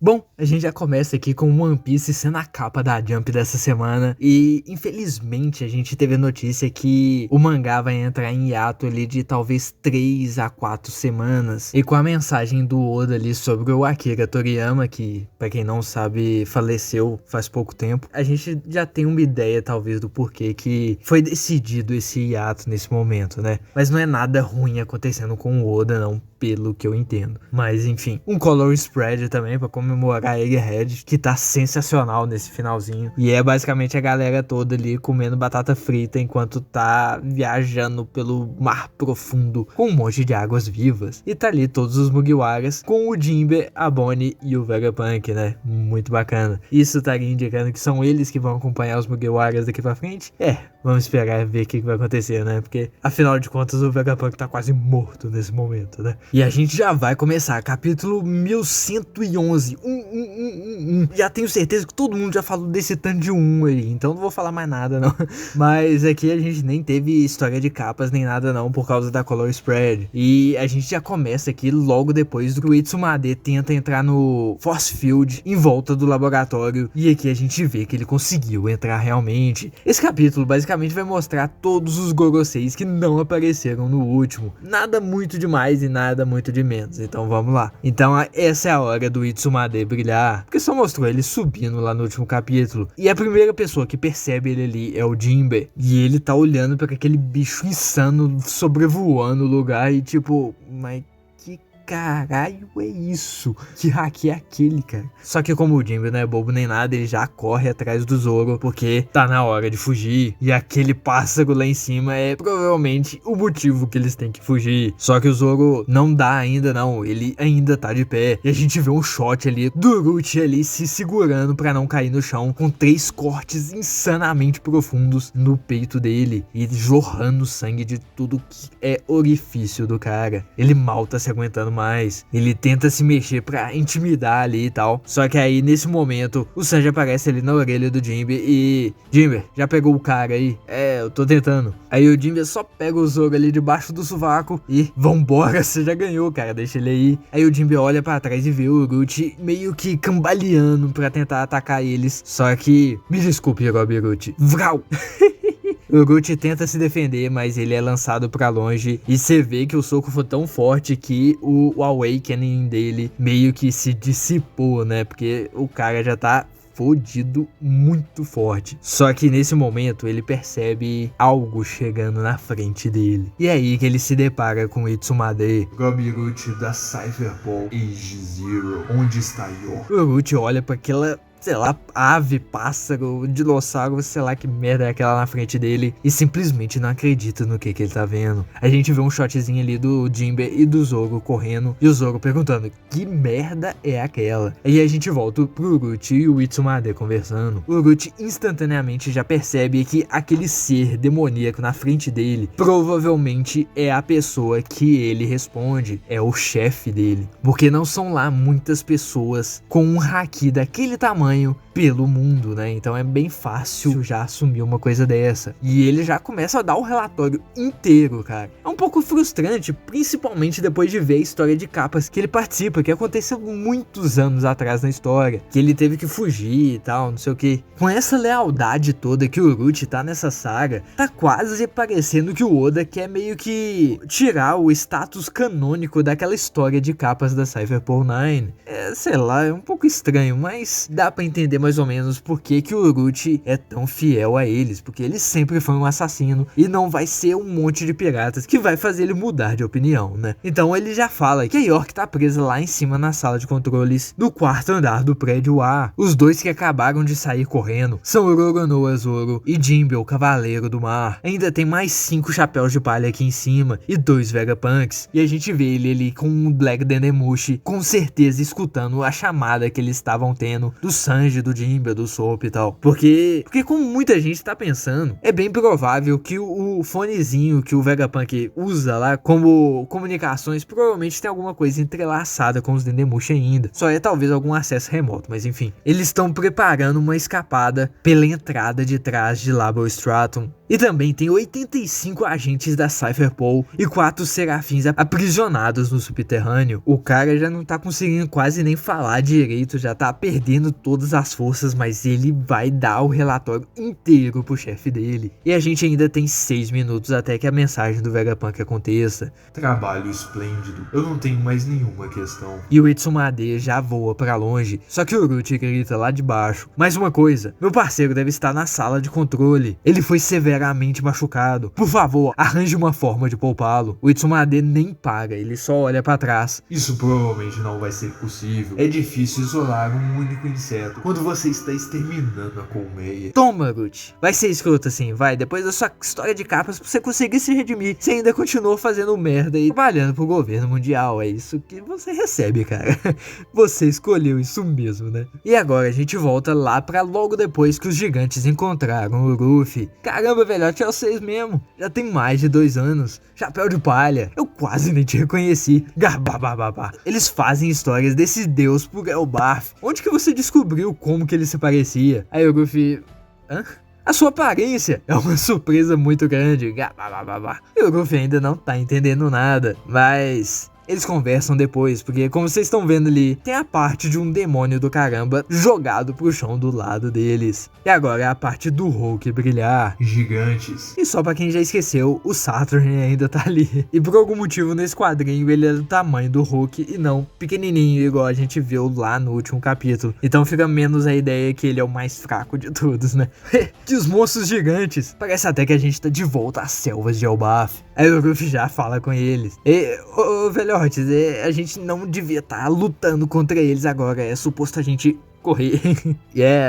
Bom, a gente já começa aqui com One Piece sendo a capa da Jump dessa semana e infelizmente a gente teve a notícia que o mangá vai entrar em hiato ali de talvez 3 a 4 semanas e com a mensagem do Oda ali sobre o Akira Toriyama, que pra quem não sabe faleceu faz pouco tempo, a gente já tem uma ideia talvez do porquê que foi decidido esse hiato nesse momento, né? Mas não é nada ruim acontecendo com o Oda não, pelo que eu entendo. Mas enfim, um color spread também pra comemorar Egghead, que tá sensacional nesse finalzinho. E é basicamente a galera toda ali comendo batata frita enquanto tá viajando pelo mar profundo com um monte de águas vivas. E tá ali todos os Mugiwaras com o Jinbe, a Bonnie e o Vegapunk, né? Muito bacana. Isso estaria indicando que são eles que vão acompanhar os Mugiwaras daqui pra frente? Vamos esperar ver o que vai acontecer, né? Porque afinal de contas o Vegapunk tá quase morto nesse momento, né? E a gente já vai começar, capítulo 1111. Já tenho certeza que todo mundo já falou desse tanto de aí, então não vou falar mais nada não. Mas aqui a gente nem teve história de capas nem nada não, por causa da color spread. E a gente já começa aqui logo depois do que o Itsumade tenta entrar no Force Field em volta do laboratório. E aqui a gente vê que ele conseguiu entrar realmente. Esse capítulo basicamente vai mostrar todos os Goroseis que não apareceram no último. Nada muito demais e nada muito de menos, então vamos lá. Então essa é a hora do Itsumade brilhar, porque só mostrou ele subindo lá no último capítulo. E a primeira pessoa que percebe ele ali é o Jinbe. E ele tá olhando para aquele bicho insano sobrevoando o lugar e tipo, mas que caralho é isso? Que hack é aquele, cara? Só que como o Jinbe não é bobo nem nada, ele já corre atrás do Zoro, porque tá na hora de fugir. E aquele pássaro lá em cima é provavelmente o motivo que eles têm que fugir. Só que o Zoro não dá ainda não, ele ainda tá de pé. E a gente vê um shot ali do Uruchi ali se segurando pra não cair no chão, com 3 cortes insanamente profundos no peito dele. E jorrando sangue de tudo que é orifício do cara. Ele mal tá se aguentando mais. Ele tenta se mexer pra intimidar ali e tal. Só que aí, nesse momento, o Sanji aparece ali na orelha do Jinbe e... Jinbe, já pegou o cara aí? Eu tô tentando. Aí o Jinbe só pega o Zoro ali debaixo do sovaco e... Vambora, você já ganhou, cara, deixa ele aí. Aí o Jinbe olha pra trás e vê o Uruchi meio que cambaleando pra tentar atacar eles. Só que... Me desculpe, Rob Uruchi. Vral! O Uruchi tenta se defender, mas ele é lançado pra longe. E você vê que o soco foi tão forte que o Awakening dele meio que se dissipou, né? Porque o cara já tá fodido muito forte. Só que nesse momento ele percebe algo chegando na frente dele. E é aí que ele se depara com Itsumade. Gabiruchi da Cypherball Age Zero. Onde está Yor? O Uruchi olha pra aquela... sei lá, ave, pássaro, dinossauro, sei lá que merda é aquela na frente dele e simplesmente não acredita no que ele tá vendo. A gente vê um shotzinho ali do Jinbe e do Zoro correndo e o Zoro perguntando que merda é aquela. Aí a gente volta pro Uruchi e o Itsumade conversando. O Uruchi instantaneamente já percebe que aquele ser demoníaco na frente dele provavelmente é a pessoa que ele responde, é o chefe dele, porque não são lá muitas pessoas com um haki daquele tamanho pelo mundo, né? Então é bem fácil já assumir uma coisa dessa. E ele já começa a dar o relatório inteiro, cara. É um pouco frustrante, principalmente depois de ver a história de capas que ele participa, que aconteceu muitos anos atrás na história, que ele teve que fugir e tal, não sei o que. Com essa lealdade toda que o Uruchi tá nessa saga, tá quase parecendo que o Oda quer meio que tirar o status canônico daquela história de capas da Cypherpole 9. Sei lá, é um pouco estranho, mas dá pra entender mais ou menos por que o Uruchi é tão fiel a eles, porque ele sempre foi um assassino e não vai ser um monte de piratas que vai fazer ele mudar de opinião, né? Então ele já fala que a York tá presa lá em cima na sala de controles do 4º andar do prédio A. Os dois que acabaram de sair correndo são o Roronoa Zoro e Jinbe, o Cavaleiro do Mar. Ainda tem mais 5 chapéus de palha aqui em cima e 2 Vegapunks, e a gente vê ele ali com um Black Dendemushi, com certeza escutando a chamada que eles estavam tendo do Sanji Sanji, do Jinbe, do Soap e tal. Porque como muita gente tá pensando, é bem provável que o fonezinho que o Vegapunk usa lá como comunicações provavelmente tem alguma coisa entrelaçada com os Dendemushi ainda. Só é talvez algum acesso remoto, mas enfim. Eles estão preparando uma escapada pela entrada de trás de Labo Stratum. E também tem 85 agentes da Cypherpol e 4 serafins aprisionados no subterrâneo. O cara já não tá conseguindo quase nem falar direito, já tá perdendo todas as forças, mas ele vai dar o relatório inteiro pro chefe dele. E a gente ainda tem 6 minutos até que a mensagem do Vegapunk aconteça. Trabalho esplêndido. Eu não tenho mais nenhuma questão. E o Itsumade já voa pra longe, só que o Orochi grita lá de baixo. Mais uma coisa, meu parceiro deve estar na sala de controle. Ele foi severamente machucado. Por favor, arranje uma forma de poupá-lo. O Itsumade nem paga, ele só olha pra trás. Isso provavelmente não vai ser possível. É difícil isolar um único inseto quando você está exterminando a colmeia. Toma, Orochi. Vai ser escroto assim, vai. Depois da sua história de capas, pra você conseguir se redimir, você ainda continuou fazendo merda e trabalhando pro governo mundial. É isso que você recebe, cara. Você escolheu isso mesmo, né? E agora a gente volta lá pra logo depois que os gigantes encontraram o Luffy. Caramba, velhote, é vocês mesmo. Já tem mais de 2 anos. Chapéu de palha. Eu quase nem te reconheci. Gababababá. Eles fazem histórias desse deus pro Gelbaf. Onde que você descobriu como que ele se parecia? Aí o Luffy... Hã? A sua aparência é uma surpresa muito grande. E o Luffy ainda não tá entendendo nada. Mas... eles conversam depois, porque como vocês estão vendo ali, tem a parte de um demônio do caramba jogado pro chão do lado deles. E agora é a parte do Hulk brilhar. Gigantes. E só pra quem já esqueceu, o Saturn ainda tá ali. E por algum motivo nesse quadrinho ele é do tamanho do Hulk e não pequenininho, igual a gente viu lá no último capítulo. Então fica menos a ideia que ele é o mais fraco de todos, né? Que os monstros gigantes. Parece até que a gente tá de volta às selvas de Elbaf. Aí o Luffy já fala com eles. Velhotes, a gente não devia estar lutando contra eles agora. É suposto a gente correr.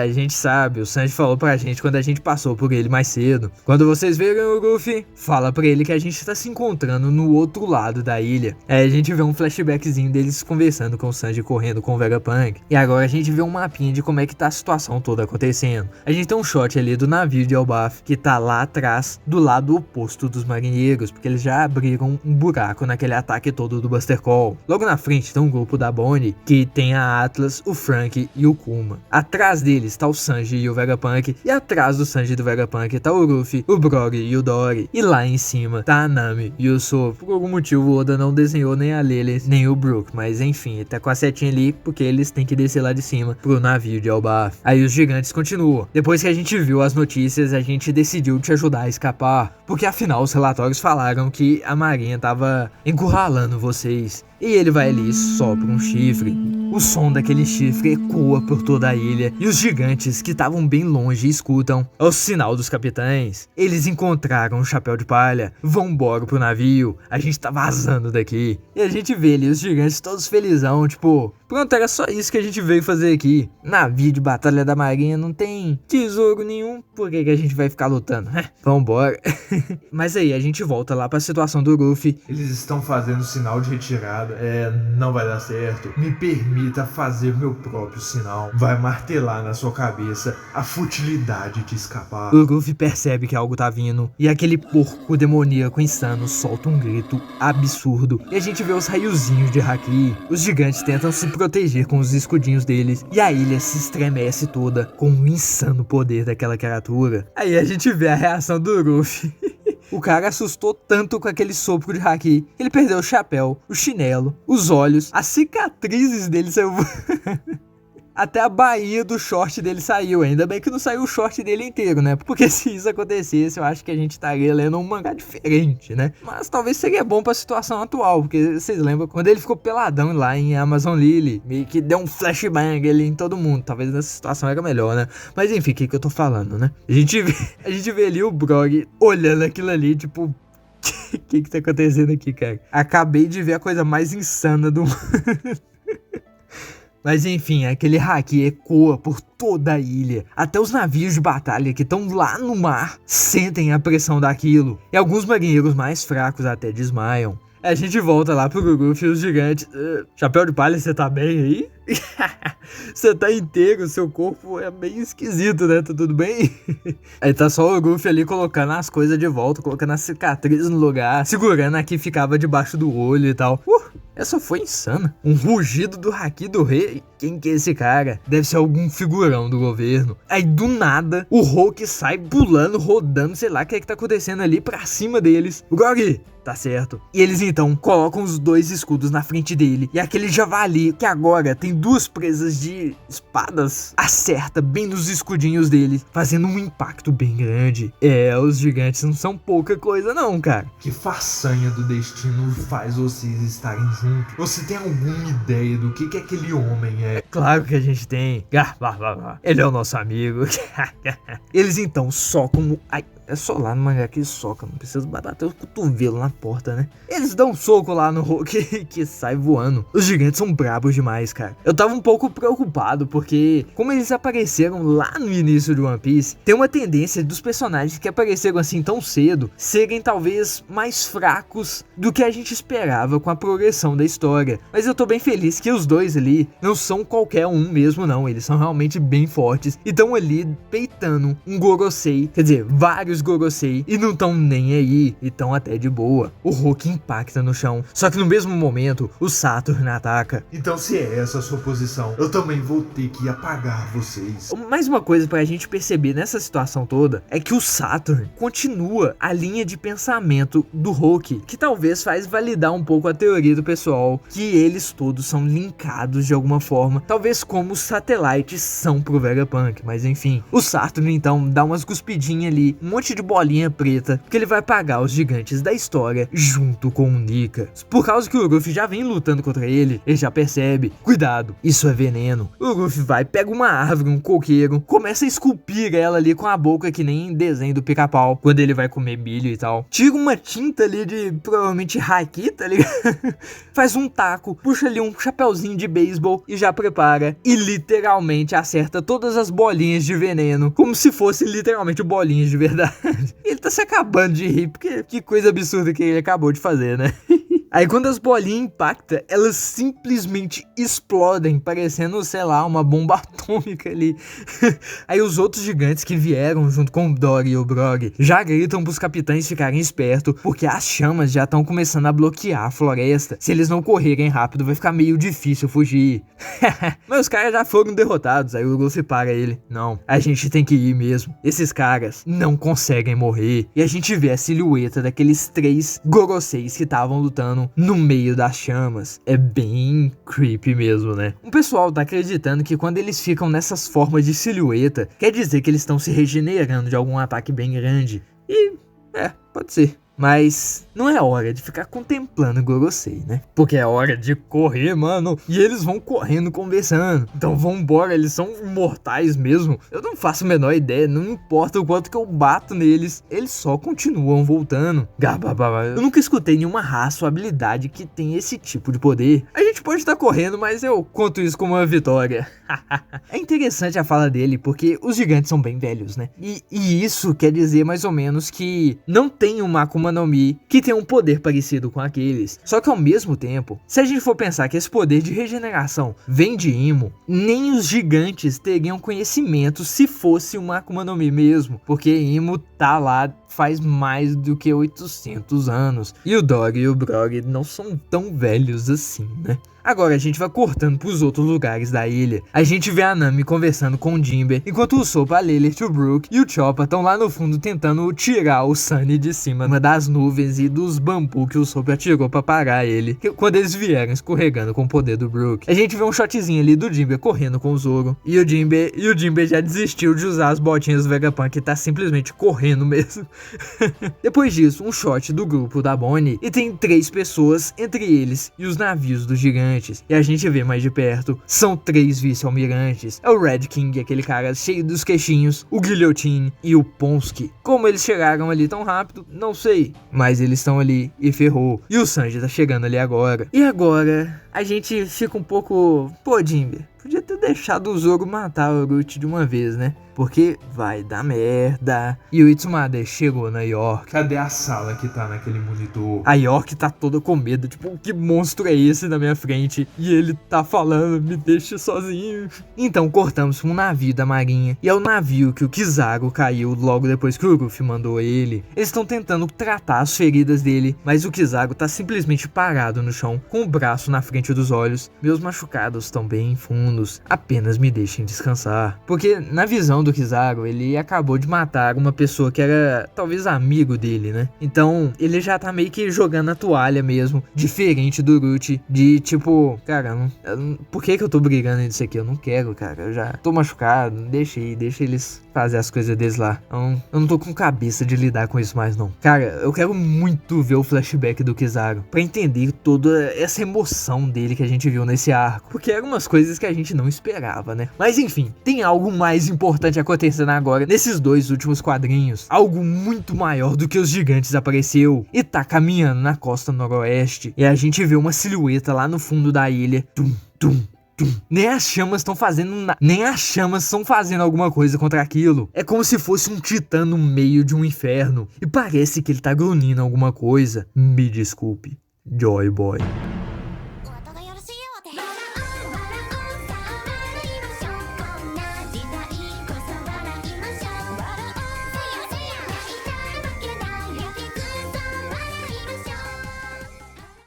A gente sabe, o Sanji falou pra gente quando a gente passou por ele mais cedo. Quando vocês verem o Luffy, fala pra ele que a gente tá se encontrando no outro lado da ilha. Aí a gente vê um flashbackzinho deles conversando com o Sanji correndo com o Vegapunk. E agora a gente vê um mapinha de como é que tá a situação toda acontecendo. A gente tem um shot ali do navio de Elbaf, que tá lá atrás, do lado oposto dos marinheiros, porque eles já abriram um buraco naquele ataque todo do Buster Call. Logo na frente tem um grupo da Bonnie, que tem a Atlas, o Frank e o Kuma. Atrás deles tá o Sanji e o Vegapunk, e atrás do Sanji e do Vegapunk tá o Luffy, o Brogy e o Dory. E lá em cima tá a Nami e o Sop. Por algum motivo o Oda não desenhou nem a Lily nem o Brook, mas enfim, ele tá com a setinha ali porque eles têm que descer lá de cima pro navio de Elbaf. Aí os gigantes continuam. Depois que a gente viu as notícias, a gente decidiu te ajudar a escapar, porque afinal os relatórios falaram que a marinha tava encurralando vocês. E ele vai ali e sopra um chifre. O som daquele chifre ecoa por toda a ilha. E os gigantes que estavam bem longe escutam. É o sinal dos capitães. Eles encontraram o chapéu de palha. Vão embora pro navio. A gente tá vazando daqui. E a gente vê ali os gigantes todos felizão. Tipo, pronto, era só isso que a gente veio fazer aqui. Navio de batalha da marinha não tem tesouro nenhum. Por que a gente vai ficar lutando? Vambora. Mas aí a gente volta lá pra situação do Luffy. Eles estão fazendo sinal de retirada. Não vai dar certo. Me permita fazer meu próprio sinal. Vai martelar na sua cabeça a futilidade de escapar. O Luffy percebe que algo tá vindo. E aquele porco demoníaco insano solta um grito absurdo. E a gente vê os raiozinhos de Haki. Os gigantes tentam se proteger com os escudinhos deles. E a ilha se estremece toda com o insano poder daquela criatura. Aí a gente vê a reação do Luffy. O cara assustou tanto com aquele sopro de Haki que ele perdeu o chapéu, o chinelo, os olhos, as cicatrizes dele saiu... Até a bainha do short dele saiu. Ainda bem que não saiu o short dele inteiro, né? Porque se isso acontecesse, eu acho que a gente estaria lendo um mangá diferente, né? Mas talvez seria bom pra situação atual. Porque vocês lembram quando ele ficou peladão lá em Amazon Lily? Meio que deu um flashbang ali em todo mundo. Talvez nessa situação era melhor, né? Mas enfim, o que eu tô falando, né? A gente vê ali o Brogy olhando aquilo ali, tipo... O que tá acontecendo aqui, cara? Acabei de ver a coisa mais insana do mundo. Mas enfim, aquele Haki ecoa por toda a ilha. Até os navios de batalha que estão lá no mar sentem a pressão daquilo. E alguns marinheiros mais fracos até desmaiam. A gente volta lá pro Luffy e os gigantes. Chapéu de palha, você tá bem aí? Você tá inteiro, seu corpo é meio esquisito, né? Tá tudo bem? Aí tá só o Luffy ali colocando as coisas de volta, colocando as cicatrizes no lugar, segurando a que ficava debaixo do olho e tal. Essa foi insana. Um rugido do Haki do Rei. Quem que é esse cara? Deve ser algum figurão do governo. Aí do nada, o Hulk sai pulando, rodando, sei lá o que é que tá acontecendo ali pra cima deles. O Grog! Tá certo. E eles então colocam os dois escudos na frente dele. E aquele javali, que agora tem duas presas de espadas, acerta bem nos escudinhos dele, fazendo um impacto bem grande. Os gigantes não são pouca coisa não, cara. Que façanha do destino faz vocês estarem juntos? Você tem alguma ideia do que aquele homem é? Claro que a gente tem. Ele é o nosso amigo. Eles então socam... Ai, é só lá no mangá que eles socam, não precisa bater o cotovelo na porta, né? Eles dão um soco lá no Hulk que sai voando. Os gigantes são brabos demais, cara. Eu tava um pouco preocupado, porque como eles apareceram lá no início de One Piece, tem uma tendência dos personagens que apareceram assim tão cedo serem talvez mais fracos do que a gente esperava com a progressão da história. Mas eu tô bem feliz que os dois ali não são qualquer um mesmo não, eles são realmente bem fortes e estão ali peitando um Gorosei, quer dizer, vários Gorosei, e não tão nem aí, e tão até de boa. O Hulk impacta no chão, só que no mesmo momento, o Saturn ataca. Então se é essa a sua posição, eu também vou ter que apagar vocês. Mais uma coisa pra gente perceber nessa situação toda, é que o Saturn continua a linha de pensamento do Hulk, que talvez faz validar um pouco a teoria do pessoal, que eles todos são linkados de alguma forma, talvez como os satélites são pro Vegapunk, mas enfim. O Saturn então dá umas cuspidinhas ali, um monte de bolinha preta, que ele vai apagar os gigantes da história junto com o Nika. Por causa que o Luffy já vem lutando contra ele já percebe, cuidado, isso é veneno. O Luffy vai, pega uma árvore, um coqueiro, começa a esculpir ela ali com a boca que nem desenho do Pica-Pau, quando ele vai comer milho e tal. Tira uma tinta ali de, provavelmente, haki, tá ligado? Faz um taco, puxa ali um chapeuzinho de beisebol e já prepara. E literalmente acerta todas as bolinhas de veneno, como se fosse literalmente bolinhas de verdade. Ele tá se acabando de rir, porque que coisa absurda que ele acabou de fazer, né? Aí quando as bolinhas impactam, elas simplesmente explodem, parecendo, sei lá, uma bomba atômica ali. Aí os outros gigantes que vieram junto com o Dory e o Brog já gritam pros capitães ficarem espertos, porque as chamas já estão começando a bloquear a floresta. Se eles não correrem rápido, vai ficar meio difícil fugir. Mas os caras já foram derrotados, aí o Luffy para ele. Não, a gente tem que ir mesmo. Esses caras não conseguem morrer. E a gente vê a silhueta daqueles 3 Goroseis que estavam lutando no meio das chamas. É bem creepy mesmo, né? O pessoal tá acreditando que quando eles ficam nessas formas de silhueta, quer dizer que eles estão se regenerando de algum ataque bem grande. E, pode ser. Mas não é hora de ficar contemplando o Gorosei, né? Porque é hora de correr, mano. E eles vão correndo, conversando. Então vambora, eles são imortais mesmo. Eu não faço a menor ideia, não importa o quanto que eu bato neles. Eles só continuam voltando. Eu nunca escutei nenhuma raça ou habilidade que tem esse tipo de poder. A gente pode estar correndo, mas eu conto isso como uma vitória. É interessante a fala dele, porque os gigantes são bem velhos, né? E isso quer dizer mais ou menos que não tem uma Akuma no Mi que tem um poder parecido com aqueles. Só que ao mesmo tempo, se a gente for pensar que esse poder de regeneração vem de Imo, nem os gigantes teriam conhecimento se fosse uma Akuma no Mi mesmo, porque Imo tá lá faz mais do que 800 anos. E o Dory e o Brog não são tão velhos assim, né? Agora a gente vai cortando pros outros lugares da ilha. A gente vê a Nami conversando com o Jinbe, enquanto o Sop, a Lilith, o Brook e o Chopper estão lá no fundo tentando tirar o Sunny de cima das nuvens e dos bambus que o Sop atirou pra parar ele, quando eles vieram escorregando com o poder do Brook. A gente vê um shotzinho ali do Jinbe correndo com o Zoro, e o Jinbe já desistiu de usar as botinhas do Vegapunk e tá simplesmente correndo mesmo. Depois disso, um shot do grupo da Bonnie, e tem 3 pessoas entre eles e os navios dos gigantes. E a gente vê mais de perto, são 3 vice-almirantes. É o Red King, aquele cara cheio dos queixinhos, o Guillotine e o Ponsky. Como eles chegaram ali tão rápido, não sei, mas eles estão ali e ferrou. E o Sanji tá chegando ali agora. E agora, a gente fica um pouco... Pô, Jinbe, Podia ter deixado o Zoro matar o Orochi de uma vez, né? Porque vai dar merda. E o Itsumade chegou na York. Cadê a sala que tá naquele monitor? A York tá toda com medo. Tipo, que monstro é esse na minha frente? E ele tá falando, me deixa sozinho. Então cortamos pra um navio da marinha. E é o navio que o Kizaru caiu logo depois que o Luffy mandou ele. Eles estão tentando tratar as feridas dele. Mas o Kizaru tá simplesmente parado no chão, com o braço na frente dos olhos. Meus machucados estão bem fundos. Apenas me deixem descansar. Porque na visão do Kizaru, ele acabou de matar uma pessoa que era talvez amigo dele, né? Então ele já tá meio que jogando a toalha mesmo, diferente do Orochi, de tipo, cara, por que eu tô brigando nisso aqui? Eu não quero, cara, eu já tô machucado, deixa eles fazer as coisas deles lá. Eu não tô com cabeça de lidar com isso mais não. Cara, eu quero muito ver o flashback do Kizaru, pra entender toda essa emoção dele que a gente viu nesse arco, porque eram umas coisas que a gente não esperava, né? Mas enfim, tem algo mais importante acontecendo agora nesses dois últimos quadrinhos. Algo muito maior do que os gigantes apareceu e tá caminhando na costa noroeste, e a gente vê uma silhueta lá no fundo da ilha. Tum, tum. Nem as chamas estão fazendo alguma coisa contra aquilo. É como se fosse um titã no meio de um inferno. E parece que ele tá grunhindo alguma coisa. Me desculpe, Joy Boy.